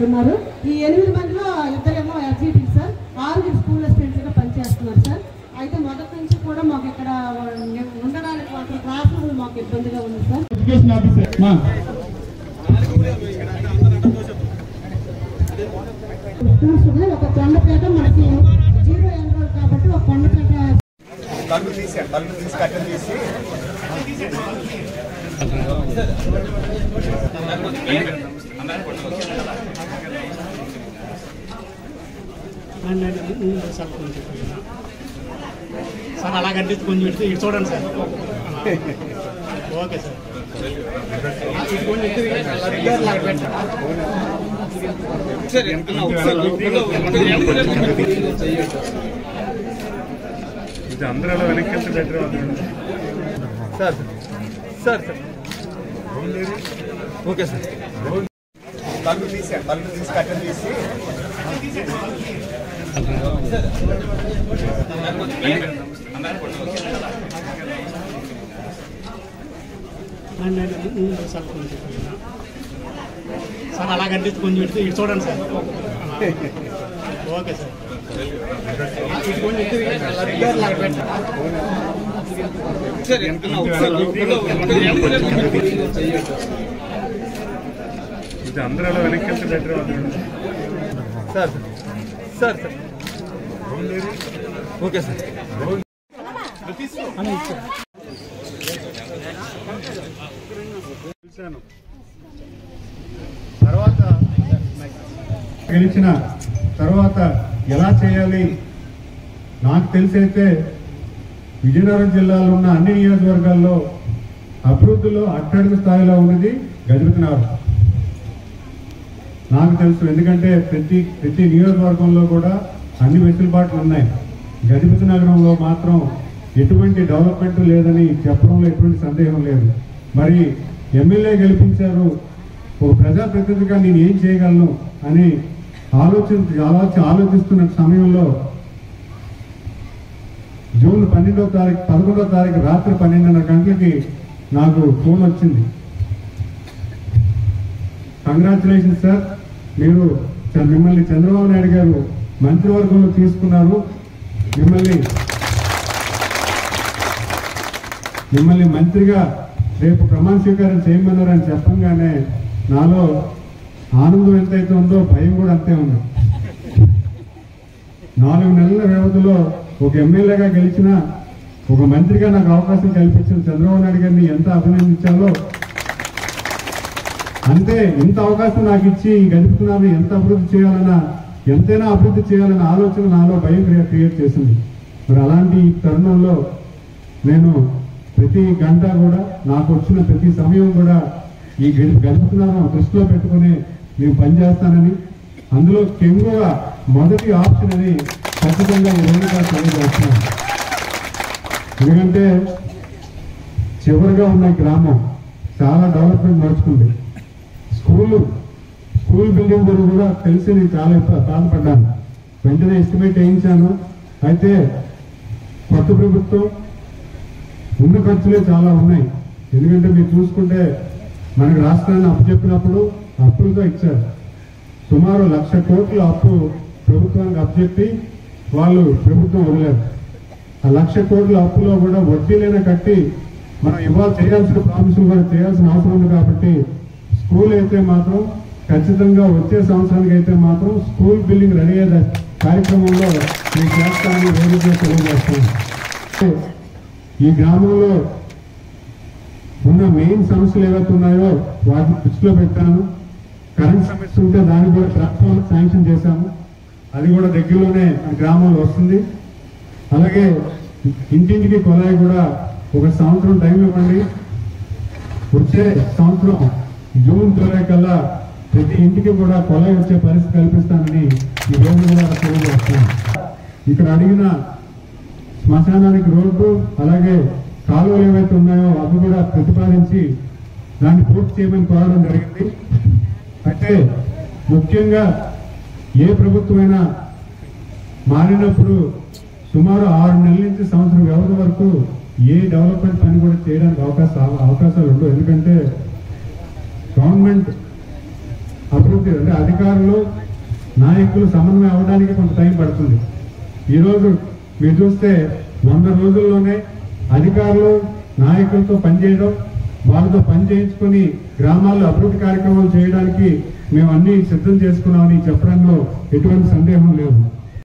ఉన్నారు. ఈ 8 మందిలో ఇద్దరేమో ఎస్జిటి సార్, 6 స్కూల్ అసిస్టెంట్స్గా పనిచేస్తున్నారు సార్. అయితే మొదటి నుంచి కూడా మాకు ఇక్కడ ఉండడానికి మాత్రం క్లాస్ రూమ్ మాకు ఇబ్బందిగా ఉంది సార్. స్కూల్స్ ఉన్నాయి. ఒక కొండపేట మనకి 0 ఎన్రోల్ కాబట్టి ఒక కొండపేట సార్ అలాగంటే కొంచెం ఇటు చూడండి సార్. Okay sir. ఇది అందరూ అలా వెనక్కి వెళ్తే బెటర్ అవుతుంది sir. Sir sir okay sir. తలుపు తీసి కట్టెలు తీసి సార్ అలాగంటే కొంచెం ఇటు చూడండి సార్. Okay sir. ఇది అందరూ అలా వెనక్కి వెళ్తే బెటర్ అవుతుంది sir. Sir sir okay sir. తర్వాత గెలిచిన తర్వాత ఎలా చేయాలి నాకు తెలిసైతే విజయనగరం జిల్లాలో ఉన్న అన్ని నియోజకవర్గాల్లో అభివృద్ధిలో అట్టడుగు స్థాయిలో ఉన్నది గజపతి నగరం నాకు తెలుసు. ఎందుకంటే ప్రతి నియోజకవర్గంలో కూడా అన్ని వెసులుబాట్లు ఉన్నాయి. గజపతి నగరంలో మాత్రం ఎటువంటి డెవలప్మెంట్ లేదని చెప్పడంలో ఎటువంటి సందేహం లేదు. మరి ఎమ్మెల్యే గెలిపించారు, ఒక ప్రజాప్రతినిధిగా నేను ఏం చేయగలను అని ఆలోచిస్తున్న సమయంలో జూన్ 11వ తారీఖు రాత్రి 12:30 గంటలకి నాకు ఫోన్ వచ్చింది. కంగ్రాచులేషన్ సార్, మిమ్మల్ని చంద్రబాబు నాయుడు గారు మంత్రివర్గంలో తీసుకున్నారు, మిమ్మల్ని మంత్రిగా రేపు ప్రమాణ స్వీకారం చేయమన్నారని చెప్పంగానే నాలో ఆనందం ఎంతైతే ఉందో భయం కూడా అంతే ఉంది. 4 నెలల వ్యవధిలో ఒక ఎమ్మెల్యేగా గెలిచిన, ఒక మంత్రిగా నాకు అవకాశం కల్పించిన చంద్రబాబు నాయుడు గారిని ఎంత అభినందించాలో అంతే. ఇంత అవకాశం నాకు ఇచ్చి గడుపుతున్నాను, ఎంతైనా అభివృద్ధి చేయాలన్న ఆలోచన నాలో భయం క్రియేట్ చేసింది. మరి అలాంటి తరుణంలో నేను ప్రతి గంట కూడా, నాకు వచ్చిన ప్రతి సమయం కూడా ఈ గడుపుతున్నాను దృష్టిలో పెట్టుకుని నేను పనిచేస్తానని, అందులో కెంగుగా మొదటి ఆప్షన్ అని ఖచ్చితంగా ఈ రోజుగా తెలియజేస్తున్నాను. ఎందుకంటే చివరిగా ఉన్న గ్రామం చాలా డెవలప్మెంట్ నడుచుకుంది. స్కూల్ బిల్డింగ్ గురించి కూడా తెలిసి నేను చాలా బాధపడ్డాను. వెంటనే ఎస్టిమేట్ వేయించాను. అయితే కొత్త ప్రభుత్వం ఉన్న ఖర్చులే చాలా ఉన్నాయి. ఎందుకంటే మీరు చూసుకుంటే మనకు రాష్ట్రాన్ని అప్పచెప్పినప్పుడు అప్పులతో ఇచ్చారు. సుమారు 1,00,000 కోట్ల అప్పు ప్రభుత్వానికి అప్పచెప్పి వాళ్ళు ప్రభుత్వం వదిలేరు. ఆ 1,00,000 కోట్ల అప్పులో కూడా వడ్డీలైనా కట్టి మనం చేయాల్సిన ప్రామిసులు కూడా చేయాల్సిన అవసరం ఉంది. కాబట్టి స్కూల్ అయితే మాత్రం ఖచ్చితంగా వచ్చే సంవత్సరానికి అయితే మాత్రం స్కూల్ బిల్డింగ్ రెడీ అయ్యే కార్యక్రమంలో నేను చేస్తానని రోజుగా తెలియజేస్తాను. ఈ గ్రామంలో ఉన్న మెయిన్ సమస్యలు ఏవైతే ఉన్నాయో వాటిని దృష్టిలో పెట్టాను. కరెంట్ సమస్య ఉంటే దాన్ని కూడా ప్రభుత్వం శాంక్షన్ చేశాము. అది కూడా దగ్గరలోనే గ్రామంలో వస్తుంది. అలాగే ఇంటింటికి కొలాయి కూడా ఒక సంవత్సరం టైం ఇవ్వండి. వచ్చే సంవత్సరం జూన్ 9 కల్లా ప్రతి ఇంటికి కూడా కొలాయి వచ్చే పరిస్థితి కల్పిస్తానని ఈ రోజు కూడా తెలియజేస్తాను. ఇక్కడ అడిగిన శ్మశానానికి రోడ్డు, అలాగే కాలువలు ఏవైతే ఉన్నాయో అవి కూడా ప్రతిపాదించి దాన్ని పూర్తి చేయమని కోరడం జరిగింది. అంటే ముఖ్యంగా ఏ ప్రభుత్వమైనా మారినప్పుడు సుమారు 6 నెలల నుంచి సంవత్సరం వ్యవధి వరకు ఏ డెవలప్మెంట్ పని కూడా చేయడానికి అవకాశాలు ఉండవు. ఎందుకంటే గవర్నమెంట్ అభివృద్ధి అంటే అధికారులు నాయకులు సమన్వయం అవ్వడానికి కొంత టైం పడుతుంది. ఈరోజు మీరు చూస్తే 100 రోజుల్లోనే అధికారులు నాయకులతో పనిచేయడం, వాళ్ళతో పని చేయించుకొని గ్రామాల్లో అభివృద్ధి కార్యక్రమాలు చేయడానికి మేము అన్ని సిద్ధం చేసుకున్నామని చెప్పడంలో ఎటువంటి సందేహం లేదు.